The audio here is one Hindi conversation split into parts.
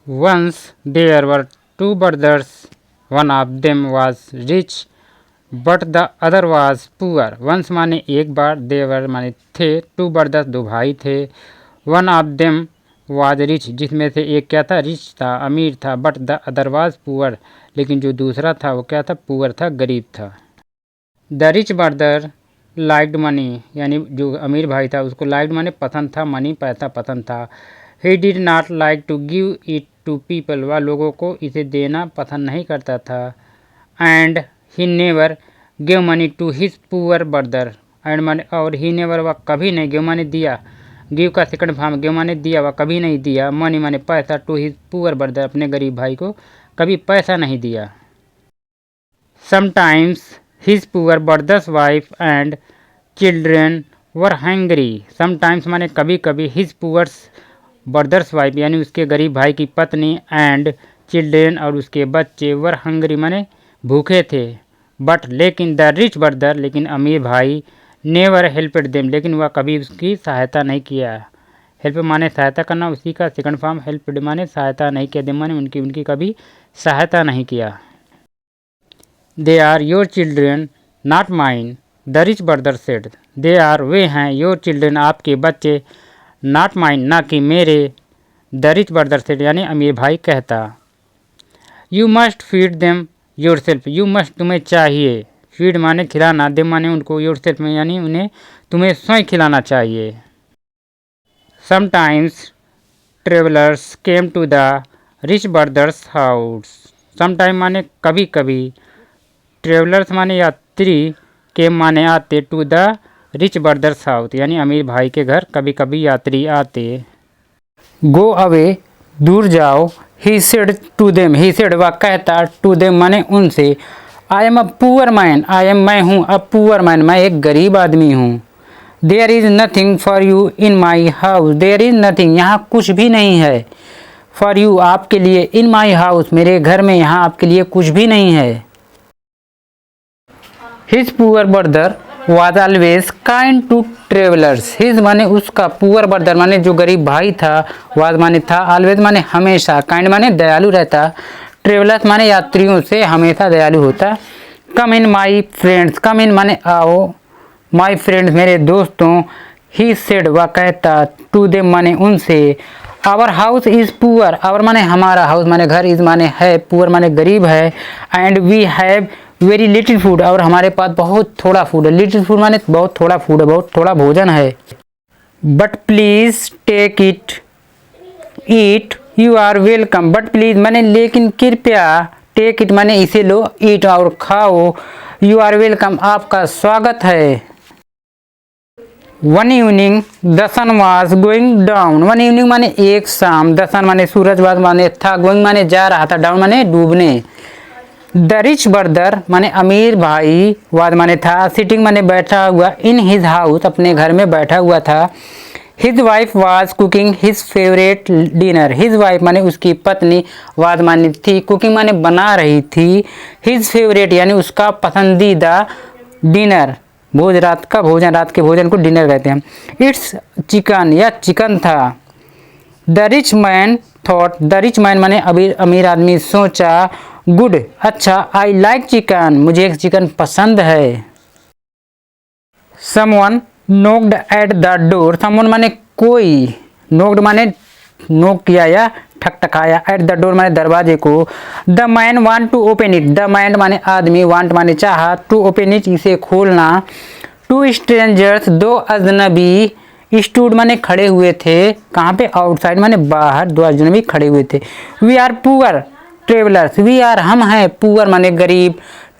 Once there were two brothers. One of them was rich, but the other was poor. Once माने एक बार, देवर माने थे, टू brothers दो भाई थे. One of them was rich, जिसमें से एक क्या था, रिच था, अमीर था. But the other was poor, लेकिन जो दूसरा था वो क्या था, पुअर था, गरीब था. The rich brother liked money, यानी जो अमीर भाई था उसको लाइक्ड माने पसंद था, मनी पैसा पसंद था. He did not like to give it to people, वह लोगों को इसे देना पसंद नहीं करता था. And he never give money to his poor brother, and माने और ही नेवर, वह कभी नहीं, गिव माने दिया, गिव का सेकंड फॉर्म, गिव माने दिया, वह कभी नहीं दिया, मनी माने पैसा, टू हिज पुअर ब्रदर, अपने गरीब भाई को कभी पैसा नहीं दिया. Sometimes his poor brother's wife and children were hangry. Sometimes माने कभी कभी, हिज पुअर ब्रदर्स वाइफ यानी उसके गरीब भाई की पत्नी, एंड चिल्ड्रेन और उसके बच्चे, वर हंगरी माने भूखे थे. बट लेकिन द रिच ब्रदर, लेकिन अमीर भाई, नेवर हेल्पेड देम, लेकिन वह कभी उसकी सहायता नहीं किया. हेल्प माने सहायता करना, उसी का सेकंड फॉर्म. हेल्पेड माने सहायता नहीं किया, देम माने उनकी कभी सहायता नहीं किया. They are your children not mine, the rich brother said. They are वे हैं, योर चिल्ड्रेन आपके बच्चे, नॉट माइन ना कि मेरे, द रिच ब्रदर सेड यानी अमीर भाई कहता. You must feed them your self, you must तुम्हें चाहिए, फीड माने खिलाना, देम माने उनको, योर सेल्फ में यानी उन्हें तुम्हें स्वयं खिलाना चाहिए. Sometimes travellers came to the rich brother's house. Sometime माने कभी कभी, ट्रेवलर्स माने यात्री, केम माने आते, to the rich brother's house यानी अमीर भाई के घर कभी कभी यात्री आते. गो अवे दूर जाओ, he said to them, he said वह कहता, टू देम माने उनसे, I am a poor man, I am मैं हूँ, अ पुअर मैन मैं एक गरीब आदमी हूँ. There is nothing for you in my house, there is nothing यहाँ कुछ भी नहीं है, फॉर यू आपके लिए, इन माई हाउस मेरे घर में यहाँ आपके लिए कुछ भी नहीं है. His poor brother was always kind to travellers, his माने उसका, पुअर ब्रदर माने जो गरीब भाई था, वाज माने था, ऑलवेज माने हमेशा, काइंड माने दयालु रहता, ट्रेवलर्स माने यात्रियों से हमेशा दयालु होता. कम इन माई फ्रेंड्स, कम इन माने आओ, माई फ्रेंड्स मेरे दोस्तों, ही सेड वह कहता, टू देम माने उनसे, our house is poor, our माने हमारा, हाउस माने घर, इज़ माने है, पुअर माने गरीब है, and we have very little food और हमारे पास बहुत थोड़ा फूड है. लिटिल फूड माने बहुत थोड़ा फूड है, बहुत थोड़ा भोजन है. But please take it eat you are welcome, but please माने लेकिन कृपया, टेक इट माने इसे लो, ईट और खाओ, यू आर वेलकम आपका स्वागत है. One evening the sun was going down, one evening माने एक शाम, द सन माने सूरज, वाज माने था, गोइंग माने जा रहा था, डाउन माने डूबने. द रिच ब्रदर माने अमीर भाई, वाद माने था, सिटिंग माने बैठा हुआ, इन हिज हाउस अपने घर में बैठा हुआ था. His wife was cooking his favourite dinner, his wife माने उसकी पत्नी, वाद माने थी, कुकिंग माने बना रही थी, हिज फेवरेट यानी उसका पसंदीदा, डिनर भोज, रात का भोजन, रात के भोजन को डिनर कहते हैं. इट्स चिकन, यह चिकन था. The rich man thought, the rich man माने अमीर आदमी सोचा, गुड अच्छा, आई लाइक चिकन मुझे चिकन पसंद है. Someone knocked at the door, someone माने कोई, नोक्ड माने नोक किया या ठकठकाया, एट द डोर माने दरवाजे को. The man want to open it, the man माने आदमी, वांट माने चाहा, टू ओपन इट इसे खोलना. टू स्ट्रेंजर्स दो अजनबी, स्टूड माने खड़े हुए थे, कहाँ पे, आउटसाइड माने बाहर, दो अजनबी खड़े हुए थे. We are poor travellers, we are हम हैं, पुअर माने गरीब,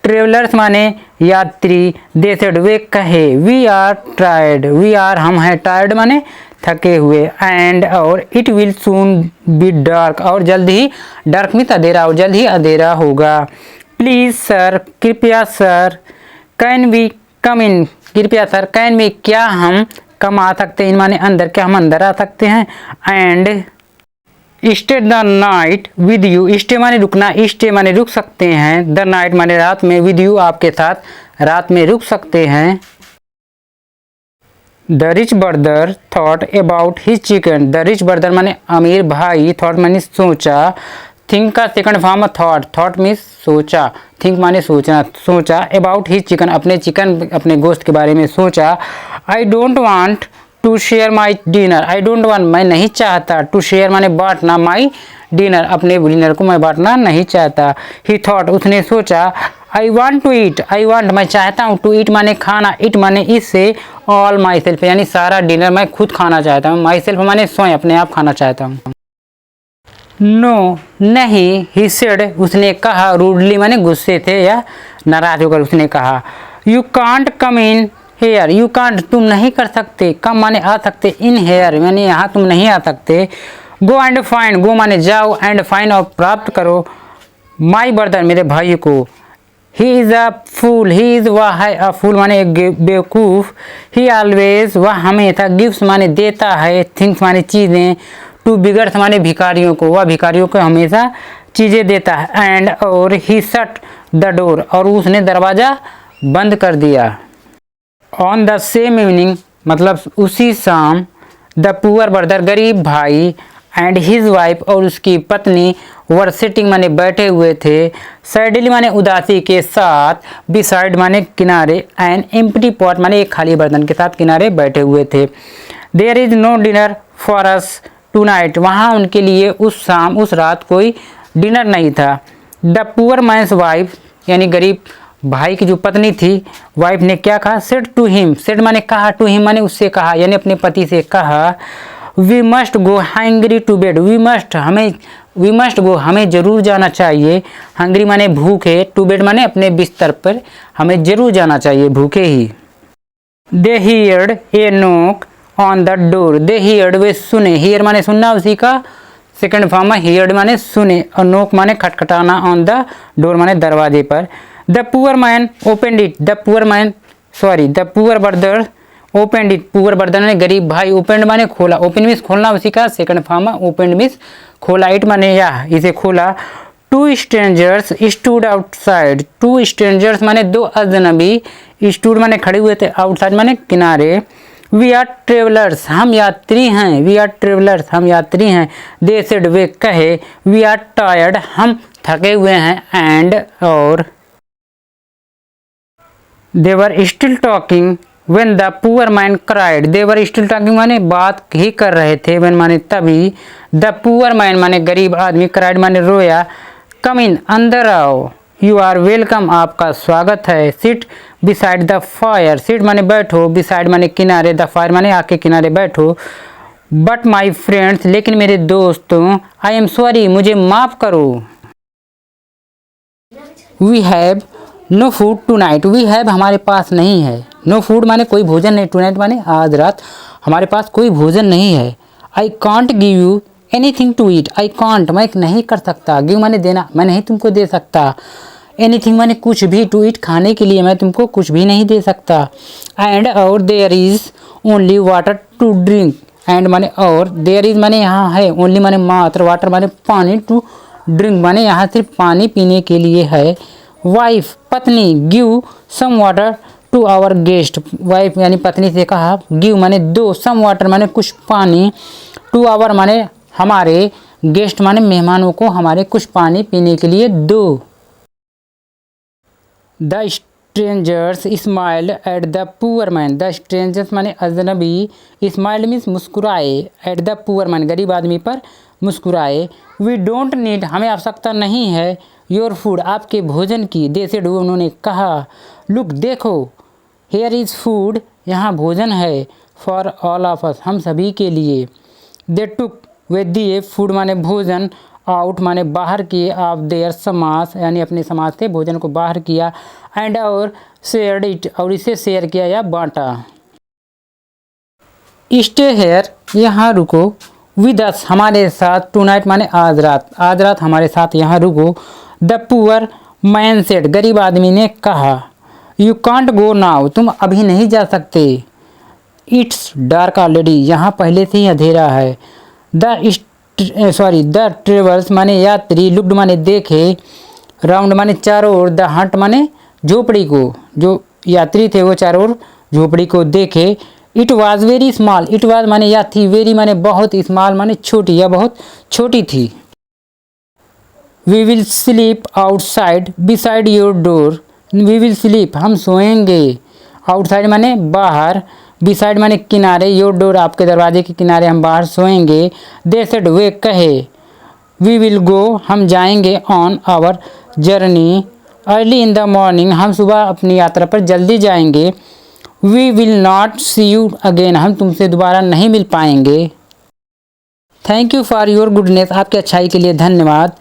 ट्रेवलर्स माने यात्री, दे सेड वे कहे, we are tired, we are हम हैं, टायर्ड माने थके हुए, एंड और it will soon be dark और जल्द ही, डार्क में अंधेरा और जल्द ही अंधेरा होगा. प्लीज सर कृपया सर, कैन वी कम इन, कृपया सर, कैन वी क्या हम कम आ सकते हैं, माने अंदर, क्या हम अंदर आ सकते हैं. And stay the night with you, stay माने रुकना, स्टे माने रुक सकते हैं, द नाइट माने रात में, विद यू आपके साथ रात में रुक सकते हैं. The rich brother thought about his chicken. The rich brother माने अमीर भाई, थॉट माने सोचा, थिंक का second form thought, thought means सोचा, थिंक माने सोचना, सोचा अबाउट हिज चिकन, अपने गोश्त के बारे में सोचा। I don't want to share my dinner. I don't want मैं नहीं चाहता, टू शेयर माने बांटना, माई डिनर अपने डिनर को मैं बांटना नहीं चाहता। ही थॉट उसने सोचा, I want to eat, I want मैं चाहता हूँ, टू ईट माने खाना, ईट माने इससे, ऑल माई सेल्फ यानी सारा डिनर मैं खुद खाना चाहता हूँ, माई सेल्फ माने स्वयं अपने आप खाना चाहता हूँ। नो नहीं, ही सेड उसने कहा, रूडली माने गुस्से थे या नाराज होकर उसने कहा। You can't come in here, you can't तुम नहीं कर सकते, कम माने आ सकते, इन हेयर यानी यहाँ तुम नहीं आ सकते। गो एंड फाइंड, गो माने जाओ, एंड फाइंड और प्राप्त करो, माई ब्रदर मेरे भाई को। He is a fool, he is वह है, अ फूल माने एक बेवकूफ़। ही ऑलवेज वह हमेशा, गिव्स माने देता है, थिंग्स माने चीज़ें, टू बिगर्स माने भिखारियों को, वह भिखारियों को हमेशा चीज़ें देता है। एंड और ही शट द डोर और उसने दरवाज़ा बंद कर दिया। ऑन द सेम इवनिंग मतलब उसी शाम, द पुअर ब्रदर गरीब भाई, एंड हिज वाइफ और उसकी पत्नी, वर सिटिंग माने बैठे हुए थे, सैडली माने उदासी के साथ, बिसाइड माने किनारे, एंड एम्प्टी पॉट माने एक खाली बर्तन के साथ किनारे बैठे हुए थे। There is no dinner for us tonight, वहाँ उनके लिए उस शाम उस रात कोई डिनर नहीं था। द पुअर मैन्स वाइफ यानी गरीब भाई की जो पत्नी थी, वाइफ ने क्या कहा, सेड टू हिम, सेड माने कहा, टू हिम माने उससे कहा यानी अपने पति से कहा, we must go hungry to bed, we must go हमें जरूर जाना चाहिए, हंग्री माने भूखे, टू बेड माने अपने बिस्तर पर, हमें जरूर जाना चाहिए भूखे ही। They heard a knock on the door, they heard वे सुने, हियर माने सुनना, उसी का सेकंड फॉर्म है, हियर्ड माने सुने, और नॉक माने खटखटाना, ऑन द डोर माने दरवाजे पर। The poor man opened it, the poor brother opened it, poor brother ने गरीब भाई, ओपनड माने खोला, ओपन मीन्स खोलना, उसी का सेकंड फॉर्म है, ओपनड मीन्स खोला, इट माने या इसे खोला। Two strangers stood outside, two strangers माने दो अजनबी, स्टूड माने खड़े हुए थे, आउटसाइड माने किनारे। वी आर ट्रेवलर्स हम यात्री हैं, वी आर ट्रेवलर्स हम यात्री हैं। दे सेड वे कहे, वी आर टायर्ड हम थके हुए हैं, एंड और they were still talking when the poor man cried, they were still talking माने बात ही कर रहे थे, व्हेन माने तभी, द पुअर मैन माने गरीब आदमी, क्राइड माने रोया, कम इन अंदर आओ, यू आर वेलकम आपका स्वागत है, sit beside the fire, sit माने बैठो, बिसाइड माने किनारे, द फायर माने आके किनारे बैठो। बट माई फ्रेंड्स लेकिन मेरे दोस्तों, आई एम सॉरी मुझे माफ़ करो, we have no food tonight, we have हमारे पास नहीं है, नो फूड माने कोई भोजन नहीं, टू नाइट माने आज रात हमारे पास कोई भोजन नहीं है। I can't give you anything to eat, I can't मैं नहीं कर सकता, गिव माने देना, मैं नहीं तुमको दे सकता, एनीथिंग माने कुछ भी, टू ईट खाने के लिए मैं तुमको कुछ भी नहीं दे सकता। एंड और there is only water to drink, and माने और, देयर इज़ माने यहाँ है, ओनली माने मात्र, वाटर माने पानी, टू ड्रिंक माने यहाँ सिर्फ पानी पीने के लिए है। वाइफ पत्नी, give some water to our guest, wife यानी पत्नी से कहा, गिव माने दो, सम वाटर माने कुछ पानी, टू आवर माने हमारे, गेस्ट माने मेहमानों को हमारे कुछ पानी पीने के लिए दो। The strangers smiled at the poor man, the strangers माने अजनबी, स्माइल्ड मीन्स मुस्कुराए, एट द पुअर मैन गरीब आदमी पर मुस्कुराए। वी डोंट नीड हमें आवश्यकता नहीं है, योर फूड आपके भोजन की, दे सेड उन्होंने कहा, लुक देखो, हेयर इज़ फूड यहाँ भोजन है, फॉर ऑल ऑफ अस हम सभी के लिए। दे टुक वे दिए, फूड माने भोजन, आउट माने बाहर किए, ऑफ देयर समाज यानी अपने समाज से भोजन को बाहर किया, एंड और शेयर्ड इट और इसे शेयर किया या बांटा। स्टे हेयर यहाँ रुको, विद अस हमारे साथ, टू नाइट माने आज रात हमारे साथ यहाँ रुको। द पुअर मैन सेड गरीब आदमी ने कहा, यू कांट गो नाउ तुम अभी नहीं जा सकते, इट्स डार्क ऑलरेडी यहाँ पहले से ही अंधेरा है। द ट्रेवल्स माने यात्री, लुक्ड माने देखे, राउंड माने चारों ओर, द हंट माने झोपड़ी को, जो यात्री थे वो चारों ओर झोपड़ी को देखे। It was very small, it was माने यह थी, वेरी माने बहुत, स्मॉल माने छोटी, यह बहुत छोटी थी। We will sleep outside beside your door, we will sleep हम सोएंगे, आउटसाइड माने बाहर, बिसाइड माने किनारे, योर डोर आपके दरवाजे के किनारे हम बाहर सोएंगे। दे सेड वे कहे, वी विल गो हम जाएंगे, on our journey early in the morning हम सुबह अपनी यात्रा पर जल्दी जाएंगे। We will not see you again हम तुमसे दोबारा नहीं मिल पाएंगे। Thank you for your goodness आपकी अच्छाई के लिए धन्यवाद।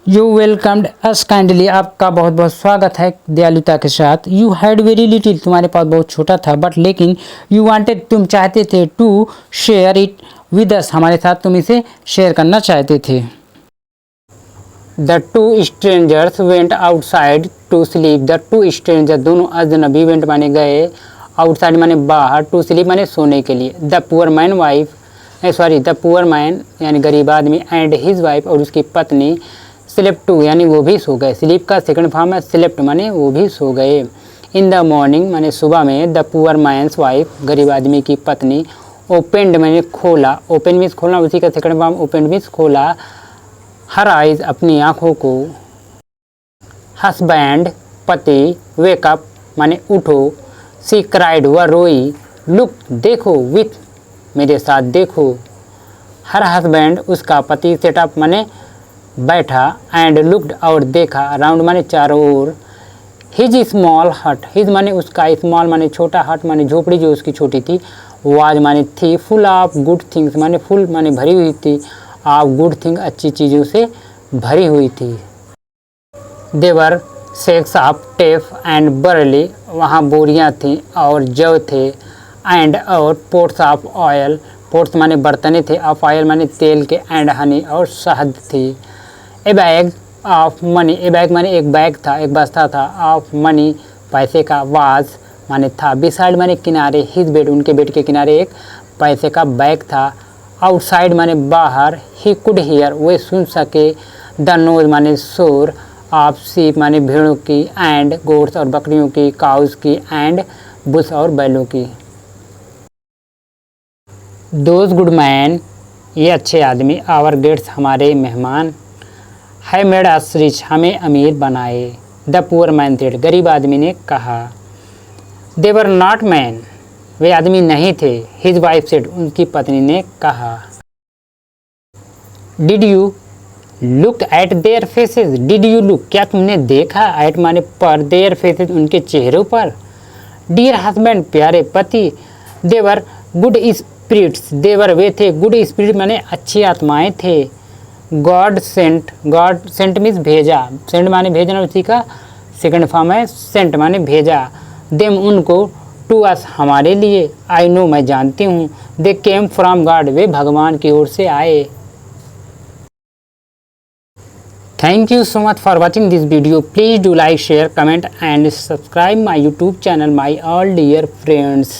यू वेलकम्ड अस काइंडली आपका बहुत बहुत स्वागत है दयालुता के साथ। यू हैड वेरी लिटिल तुम्हारे पास बहुत छोटा था, बट लेकिन यू वांटेड तुम चाहते थे, to share it with us हमारे साथ तुम इसे शेयर करना चाहते थे। The two strangers went outside to sleep, the two stranger दोनों अजनबी वेंट माने गए, आउटसाइड माने बाहर, टू स्लीप माने सोने के लिए। The poor man wife the poor man यानी गरीब आदमी एंड हिज वाइफ और उसकी पत्नी स्लेप्ट टू यानी वो भी सो गए। स्लीप का सेकंड फॉर्म है स्लेप्ट माने वो भी सो गए। इन द मॉर्निंग माने सुबह में, द पुअर मैन्स वाइफ गरीब आदमी की पत्नी, ओपेंड माने खोला, ओपन मीन्स खोलना, उसी का सेकंड फॉर्म ओपेंड मीन्स खोला, हर आइज अपनी आँखों को, हस्बैंड पति, वेकअप माने उठो, सी क्राइड वह रोई, लुक देखो, विथ मेरे साथ देखो, हर हस्बैंड उसका पति, सेटअप माने बैठा, एंड लुक्ड और देखा, अराउंड माने चारों ओर, हिज स्मॉल हट, हिज माने उसका, स्मॉल माने छोटा, हट माने झोपड़ी जो उसकी छोटी थी, वाज माने थी, फुल ऑफ गुड थिंग्स माने फुल माने भरी हुई थी, ऑफ गुड थिंग अच्छी चीज़ों से भरी हुई थी। देवर सेक्स ऑफ टेफ एंड बर्ली वहाँ बोरियाँ थीं और जव थे, एंड और पोट्स ऑफ ऑयल, पोट्स माने बर्तने थे, ऑफ ऑयल माने तेल के, एंड हनी और शहद थी। ए bag of money, A bag माने एक बैग था, एक बस्ता था, ऑफ मनी पैसे का, वाज माने था, बिसाइड माने किनारे, हिज बेड उनके बेड के किनारे एक पैसे का बैग था, आउटसाइड माने बाहर, ही कुड हियर वे सुन सके, द नोज माने शोर, ऑफ शीप माने भेड़ों की, एंड गोट्स और बकरियों की, काउस की, एंड बुश और बैलों की। दोज गुड मैन ये अच्छे आदमी, आवर गेट्स हमारे मेहमान, है मेड अस रिच हमें अमीर बनाए। द पुअर मैन सेड गरीब आदमी ने कहा। दे वर नॉट मैन वे आदमी नहीं थे। हिज वाइफ सेड उनकी पत्नी ने कहा। Did you look at their faces, did you look क्या तुमने देखा, एट माने पर, देयर फेसेस उनके चेहरों पर, डियर हस्बैंड प्यारे पति, देवर गुड स्पिरिट्स देवर वे थे, गुड स्पिरिट माने अच्छी आत्माएं थे, गॉड सेंट मीन्स भेजा, सेंट माने भेजना, उसी का सेकंड फॉर्म है सेंट माने भेजा, देम उनको, टू अस हमारे लिए, आई नो मैं जानती हूँ, दे केम फ्रॉम गॉड वे भगवान की ओर से आए। Thank you so much for watching this video. Please do like, share, comment and subscribe my YouTube channel, my all dear friends.